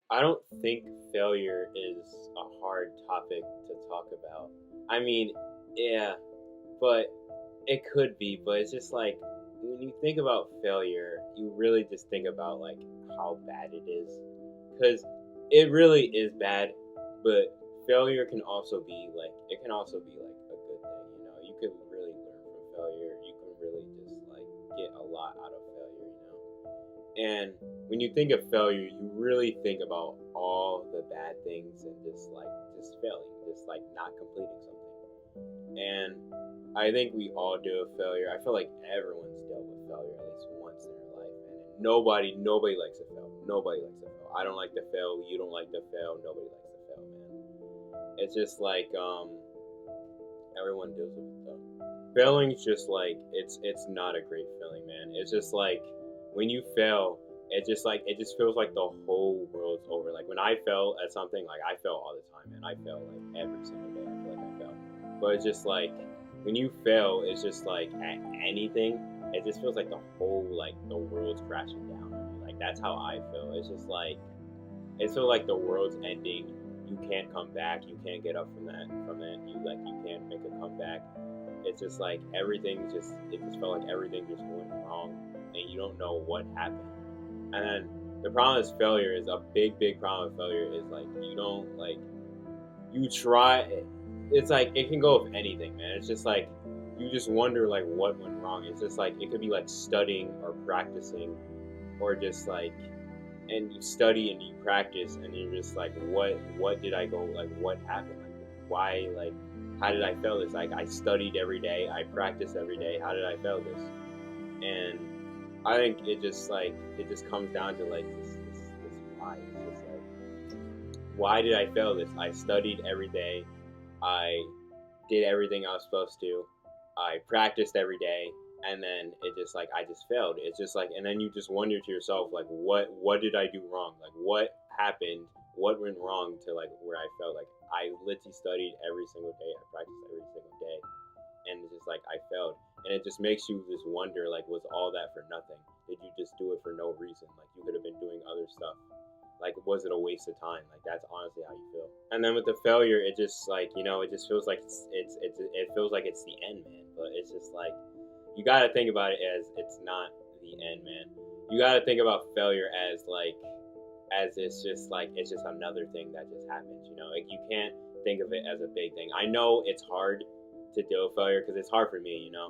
I don't think failure is a hard topic to talk about. I mean, yeah, but it could be, but it's just like when you think about failure, you really just think about like how bad it is. Because it really is bad, but failure can also be like, it can also be like a good thing, you know? You could really learn from failure. You can really just like get a lot out of failure, you know? And when you think of failure, you really think about all the bad things and just failing, just like not completing something. And I think we all deal with failure. I feel like everyone's dealt with failure at least once in their life, man. And nobody likes to fail. Nobody likes to fail. I don't like to fail. You don't like to fail. Nobody likes to fail, man. It's just like everyone deals with it though. Failing is just like it's not a great feeling, man. It's just like when you fail, it just feels like the whole world's over. Like when I fail at something, like I fail all the time, man. I fail like every single day. I feel like I fail, but it's just like when you fail, it's just like at anything. It just feels like the whole like the world's crashing down on you. Like that's how I feel. It's just like it feels like the world's ending. You can't come back. You can't get up from that. From it, you can't make a comeback. It's just like everything just it just felt like everything just went wrong, and you don't know what happened. And then the problem is failure is a big problem with failure is like you don't like you try. It's like it can go with anything, man. It's just like you just wonder like what went wrong. It's just like it could be like studying or practicing, or just like and you study and you practice and you're just like what did I go like what happened like why like how did I fail this like I studied every day, I practiced every day, how did I fail this? And I think it just comes down to like this why. It's just like why did I fail this? I studied every day, I did everything I was supposed to. I practiced every day, and then it just like I just failed. It's just like, and then you just wonder to yourself like, what did I do wrong? Like, what happened? What went wrong to like where I felt like I literally studied every single day. I practiced every single day, and it's just like I failed. And it just makes you just wonder like, was all that for nothing? Did you just do it for no reason? Like you could have been doing other stuff. Like was it a waste of time? Like that's honestly how you feel. And then with the failure, it just like it just feels like it feels like it's the end, man. But it's just like you got to think about it as it's not the end, man. You got to think about failure as like as it's just another thing that just happens. You know, like you can't think of it as a big thing. I know it's hard to deal with failure because it's hard for me. You know,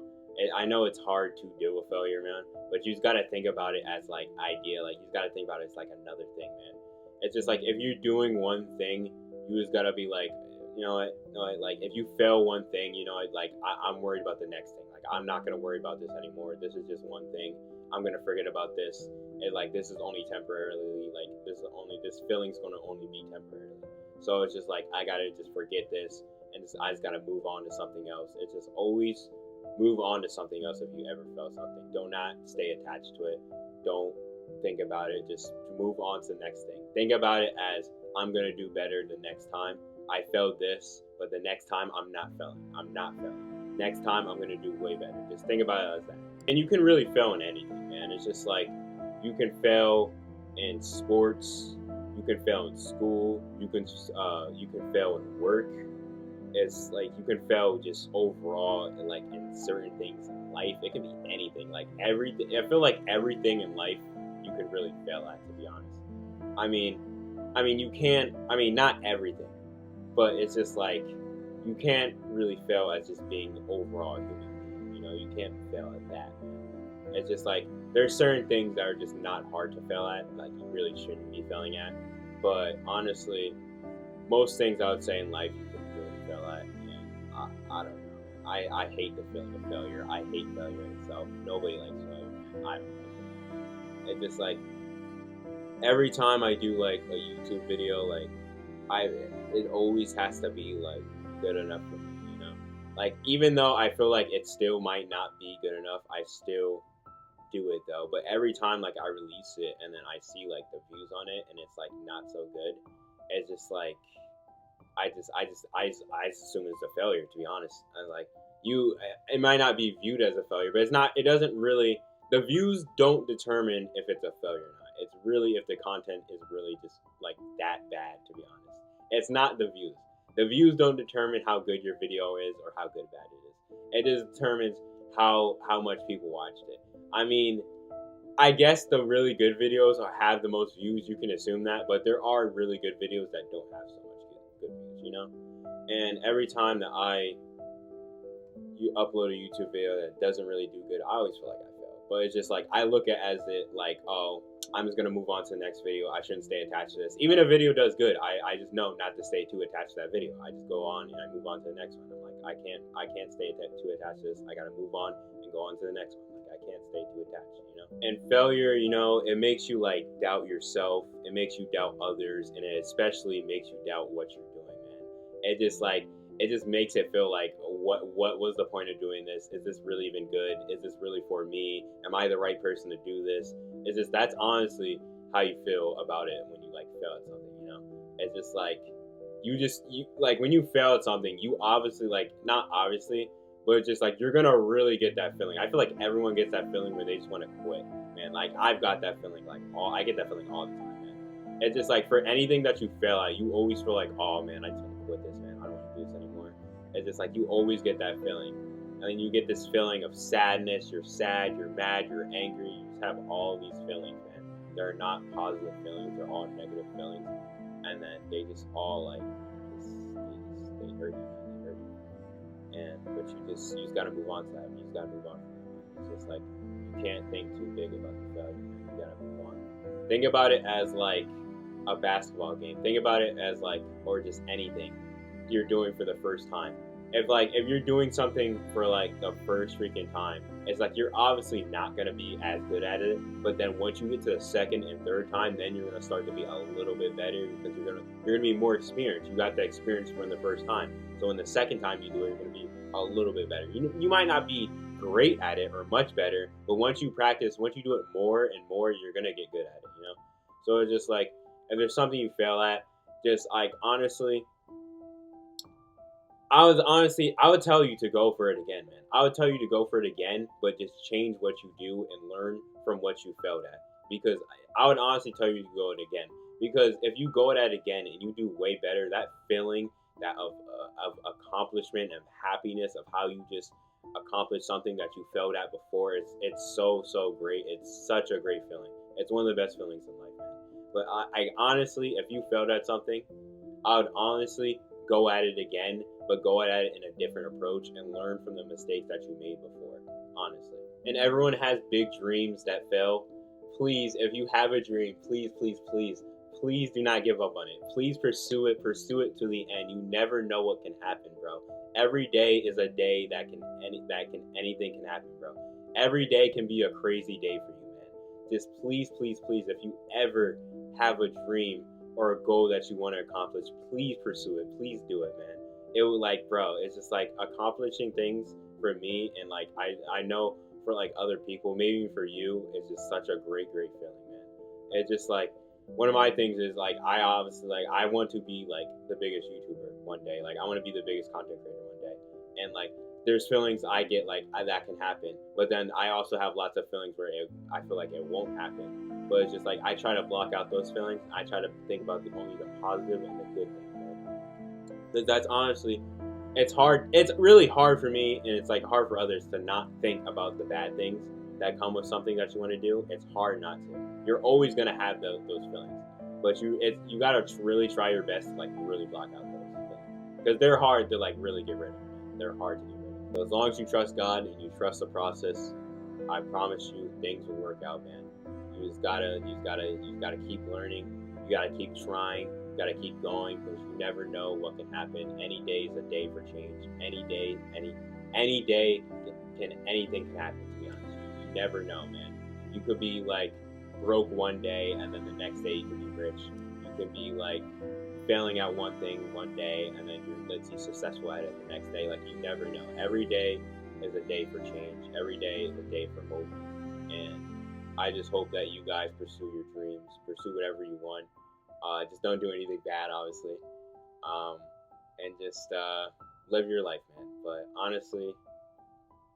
I know it's hard to deal with failure, man. But you just got to think about it as like idea. Like you got to think about it as like another thing, man. It's just like if you're doing one thing, you just gotta be like, you know what, like if you fail one thing, you know, like I'm worried about the next thing. Like I'm not gonna worry about this anymore. This is just one thing. I'm gonna forget about this. And like this is only temporarily. Like this feeling's gonna only be temporarily. So it's just like I gotta just forget this, and I just gotta move on to something else. It's just always move on to something else if you ever felt something. Do not stay attached to it. Don't think about it. Just move on to the next thing. Think about it as I'm gonna do better the next time. I failed this, but the next time I'm not failing. I'm not failing. Next time I'm gonna do way better. Just think about it as that. And you can really fail in anything, man. It's just like you can fail in sports. You can fail in school. You can fail in work. It's like you can fail just overall and like in certain things in life. It can be anything. Like everything. I feel like everything in life you can really fail at. To be honest, I mean, you can't. I mean, not everything, but it's just like you can't really fail as just being overall a human being. You know, you can't fail at that. It's just like there's certain things that are just not hard to fail at. Like you really shouldn't be failing at. But honestly, most things I would say in life you can really fail at. And I don't know. I hate the feeling of failure. I hate failure itself. Nobody likes failure, man. I don't like it. It's just like every time I do like a YouTube video, like I it always has to be like good enough for me, you know. Like even though I feel like it still might not be good enough, I still do it though. But every time like I release it and then I see like the views on it and it's like not so good, it's just like I just assume it's a failure, to be honest. And like it might not be viewed as a failure, but it's not. It doesn't really. The views don't determine if it's a failure or not. It's really if the content is really just like bad, to be honest. It's not the views. The views don't determine how good your video is or how good bad it is. It just determines how much people watched it. I mean, I guess the really good videos have the most views. You can assume that, but there are really good videos that don't have so much good views, you know. And every time that you upload a YouTube video that doesn't really do good, I always feel like I fail. But it's just like I look at it as it like, oh, I'm just gonna move on to the next video. I shouldn't stay attached to this. Even if a video does good, I just know not to stay too attached to that video. I just go on and I move on to the next one. I'm like, I can't stay too attached to this. I gotta move on and go on to the next one. Like I can't stay too attached, you know. And failure, you know, it makes you like doubt yourself. It makes you doubt others, and it especially makes you doubt what you're doing, man. It just makes it feel like what was the point of doing this? Is this really even good? Is this really for me? Am I the right person to do this? That's honestly how you feel about it when you like fail at something, you know? It's just like you like when you fail at something, you obviously like not obviously, but it's just like you're gonna really get that feeling. I feel like everyone gets that feeling where they just want to quit, man. Like I've got that feeling I get that feeling all the time, man. It's just like for anything that you fail at, you always feel like, oh man, I just want to quit this, man. I don't want to do this anymore. It's just like you always get that feeling. And then you get this feeling of sadness. You're sad, you're mad, you're angry. You just have all these feelings, man. They're not positive feelings. They're all negative feelings. And then they just all like, they hurt you, man. They hurt you. And but you just gotta move on to that. You just gotta move on from that. It's just like you can't think too big about the failure, man. You gotta move on. Think about it as like a basketball game. Think about it as like, or just anything you're doing for the first time. If you're doing something for like the first freaking time, it's like you're obviously not gonna be as good at it. But then once you get to the second and third time, then you're gonna start to be a little bit better because you're gonna be more experienced. You got the experience from the first time. So in the second time you do it, you're gonna be a little bit better. You might not be great at it or much better, but once you practice, once you do it more and more, you're gonna get good at it. You know. So it's just like if there's something you fail at, just like honestly. I would tell you to go for it again, man. I would tell you to go for it again, but just change what you do and learn from what you failed at. Because I would honestly tell you to go it again. Because if you go at it again and you do way better, that feeling that of accomplishment and happiness of how you just accomplished something that you failed at before, it's so great. It's such a great feeling. It's one of the best feelings in life, man. But I honestly, if you failed at something, I would honestly go at it again, but go at it in a different approach and learn from the mistakes that you made before, honestly. And everyone has big dreams that fail. Please, if you have a dream, please do not give up on it. Please pursue it to the end. You never know what can happen, bro. Every day is a day anything can happen, bro. Every day can be a crazy day for you, man. Just please, if you ever have a dream or a goal that you want to accomplish, please pursue it. Please do it, man. It would like, bro, it's just like accomplishing things for me, and like I know for like other people, maybe even for you, it's just such a great feeling, man. It's just like one of my things is like I obviously like I want to be like the biggest YouTuber one day. Like I want to be the biggest content creator one day, and like there's feelings I get like that can happen, but then I also have lots of feelings where I feel like it won't happen. But it's just like I try to block out those feelings. I try to think about only the positive and the good things, man. Because that's honestly, it's hard. It's really hard for me, and it's like hard for others to not think about the bad things that come with something that you want to do. It's hard not to. You're always gonna have those feelings, but you gotta really try your best to like really block out those feelings because they're hard to like really get rid of. Man. They're hard to get rid of. So as long as you trust God and you trust the process, I promise you things will work out, man. You just gotta keep learning. You gotta keep trying. You gotta keep going because you never know what can happen. Any day is a day for change. Any day anything can happen. To be honest, you never know, man. You could be like broke one day, and then the next day you could be rich. You could be like failing at one thing one day, and then you're let's see successful at it the next day. Like you never know. Every day is a day for change. Every day is a day for hope. And I just hope that you guys pursue your dreams, pursue whatever you want. Just don't do anything bad, obviously, and just live your life, man. But honestly,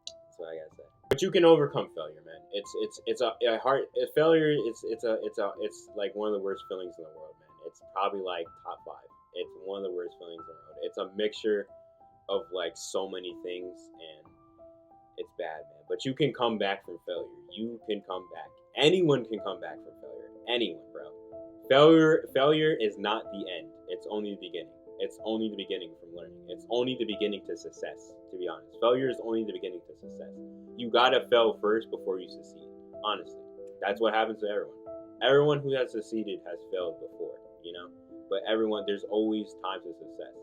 that's what I gotta say. But you can overcome failure, man. It's a hard failure. It's like one of the worst feelings in the world, man. it's probably like top five. It's one of the worst feelings in the world. It's a mixture of like so many things, and it's bad, man. But you can come back from failure. You can come back. Anyone can come back from failure. Anyone, bro. Failure is not the end. It's only the beginning. It's only the beginning from learning. It's only the beginning to success, to be honest. Failure is only the beginning to success. You gotta fail first before you succeed. Honestly. That's what happens to everyone. Everyone who has succeeded has failed before, you know? But everyone, there's always times of success.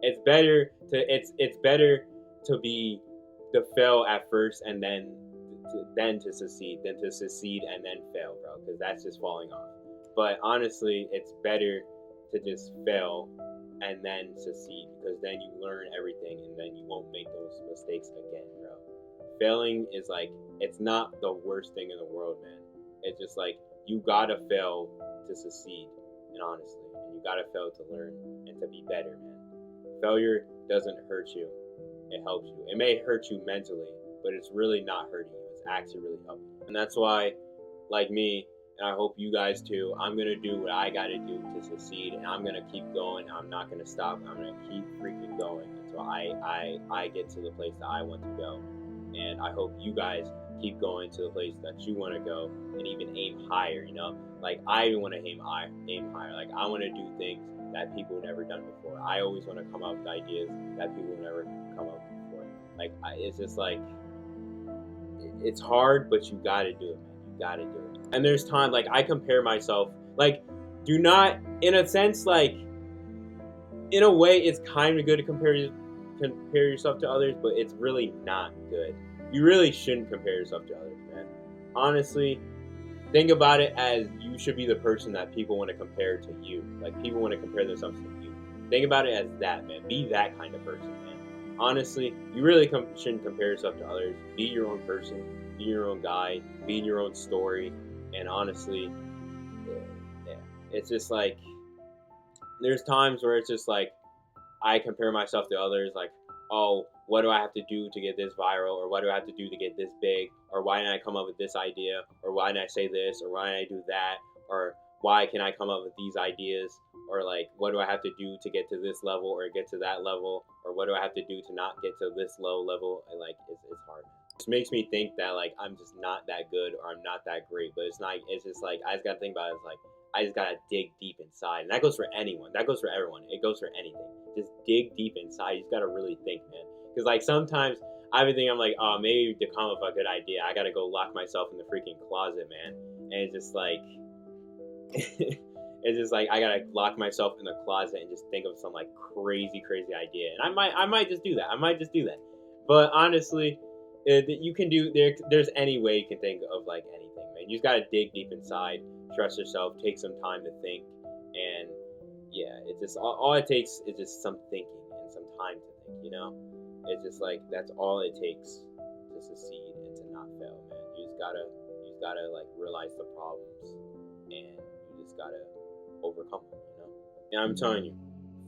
It's better to be to fail at first and then to succeed than to succeed and then fail, bro, because that's just falling off. But honestly, it's better to just fail and then succeed, because then you learn everything and then you won't make those mistakes again, bro. Failing is like, it's not the worst thing in the world, man. It's just like, you gotta fail to succeed, and honestly, and you gotta fail to learn and to be better, man. Failure doesn't hurt you, it helps you. It may hurt you mentally, but it's really not hurting you. It's actually really helping you. And that's why, like me, and I hope you guys too, I'm gonna do what I gotta do to succeed, and I'm gonna keep going. I'm not gonna stop. I'm gonna keep freaking going until I get to the place that I want to go. And I hope you guys keep going to the place that you want to go, and even aim higher, you know? Like, I even want to aim higher. Like, I want to do things that people have never done before. I always want to come up with ideas that people have never come up with before. Like, it's just like, it's hard, but you gotta do it, man. You gotta do it. And there's time, like, I compare myself, like, do not, in a sense, like, in a way, it's kind of good to compare yourself to others, but it's really not good. You really shouldn't compare yourself to others, man. Honestly, think about it as you should be the person that people want to compare to you. Like, people want to compare themselves to you. Think about it as that, man. Be that kind of person, man. Honestly, you really shouldn't compare yourself to others. Be your own person. Be your own guy. Be in your own story. And honestly, yeah, it's just like, there's times where it's just like, I compare myself to others, like, oh, what do I have to do to get this viral, or what do I have to do to get this big, or why didn't I come up with this idea, or why didn't I say this, or why didn't I do that, or why can I come up with these ideas, or like, what do I have to do to get to this level or get to that level, or what do I have to do to not get to this low level? And like, it's hard. It makes me think that like I'm just not that good or I'm not that great, but it's not. It's just like I just gotta think about it. It's like I just gotta dig deep inside, and that goes for anyone. That goes for everyone. It goes for anything. Just dig deep inside. You just gotta really think, man. Because like sometimes I would think I'm like, oh, maybe to come up with a good idea, I gotta go lock myself in the freaking closet, man. And it's just like, it's just like I gotta lock myself in the closet and just think of some like crazy idea. And I might just do that. I might just do that. But honestly, you can do there's any way you can think of like anything, man. You just gotta dig deep inside, trust yourself, take some time to think, and yeah, it's just all it takes is just some thinking and some time to think, you know. It's just like that's all it takes to succeed and to not fail, man. You just gotta like realize the problems, and you just gotta overcome them, you know. And I'm telling you,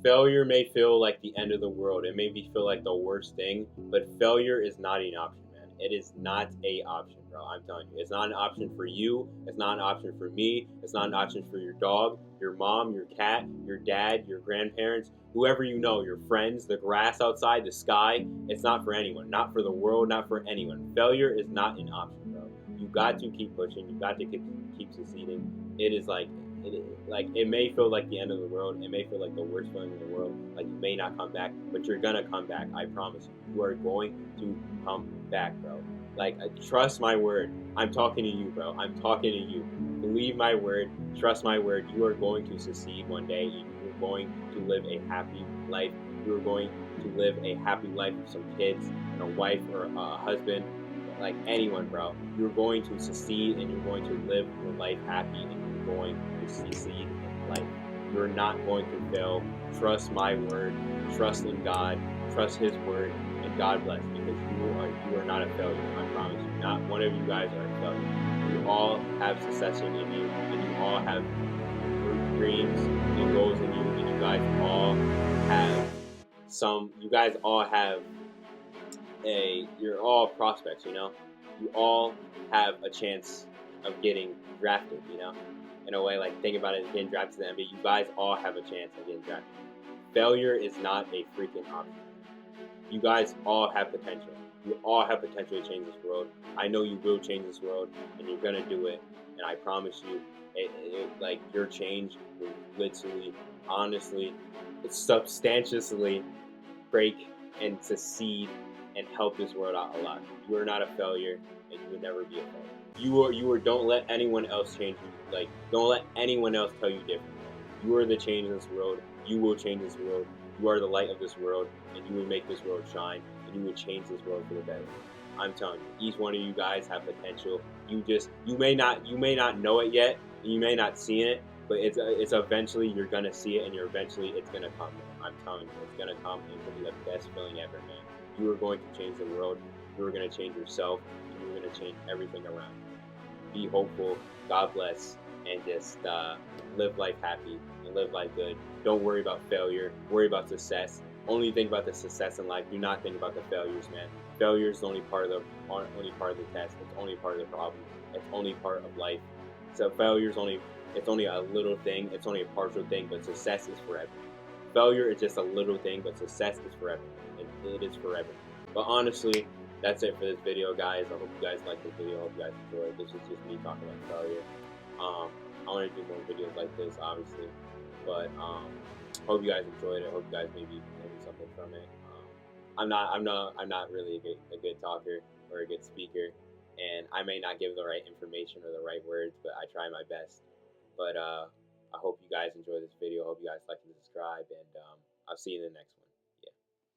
failure may feel like the end of the world. It may feel like the worst thing, but failure is not an option, man. It is not a option, bro. I'm telling you, it's not an option for you. It's not an option for me. It's not an option for your dog, your mom, your cat, your dad, your grandparents, whoever you know, your friends, the grass outside, the sky. It's not for anyone, not for the world, not for anyone. Failure is not an option, bro. You got to keep pushing. You got to keep succeeding. It is like, it may feel like the end of the world. It may feel like the worst feeling in the world. Like you may not come back, but you're gonna come back. I promise you. You are going to come back, bro. Like, trust my word. I'm talking to you, bro. I'm talking to you. Believe my word. Trust my word. You are going to succeed one day. You are going to live a happy life. You are going to live a happy life with some kids and a wife or a husband. Like anyone, bro. You're going to succeed and you're going to live your life happy and you're going to succeed in life. You're not going to fail. Trust my word. Trust in God. Trust His word. And God bless, because you are not a failure. I promise you. Not one of you guys are a failure. You all have succession in you, and you all have dreams and goals in you, and you guys all have you're all prospects, you know. You all have a chance of getting drafted, you know. in a way, like think about it, getting drafted to the NBA. You guys all have a chance of getting drafted. Failure is not a freaking option. You guys all have potential. You all have potential to change this world. I know you will change this world, and you're gonna do it. And I promise you, like your change will literally, honestly, substantially break and succeed and help this world out a lot. You are not a failure, and you will never be a failure. You are. Don't let anyone else change you. Like, don't let anyone else tell you different. You are the change in this world. You will change this world. You are the light of this world, and you will make this world shine, and you will change this world for the better. I'm telling you, each one of you guys have potential. You may not know it yet, and you may not see it, but it's eventually you're gonna see it, and you're eventually it's gonna come. I'm telling you, it's gonna come, and it's gonna be the best feeling ever, man. You are going to change the world. You are gonna change yourself, and you're gonna change everything around you. Be hopeful. God bless, and just live life happy and live life good. Don't worry about failure. Worry about success. Only think about the success in life. Do not think about the failures, man. Failure is only part of the test. It's only part of the problem. It's only part of life. So failure is only a little thing. It's only a partial thing, but success is forever. Failure is just a little thing, but success is forever. It is forever. But honestly, that's it for this video, guys. I hope you guys liked this video. I hope you guys enjoyed. This is just me talking about failure. I want to do more videos like this, obviously, but hope you guys enjoyed it. Hope you guys maybe learned something from it. I'm not really a good talker or a good speaker, and I may not give the right information or the right words, but I try my best. But I hope you guys enjoy this video. I hope you guys like and subscribe, and I'll see you in the next one.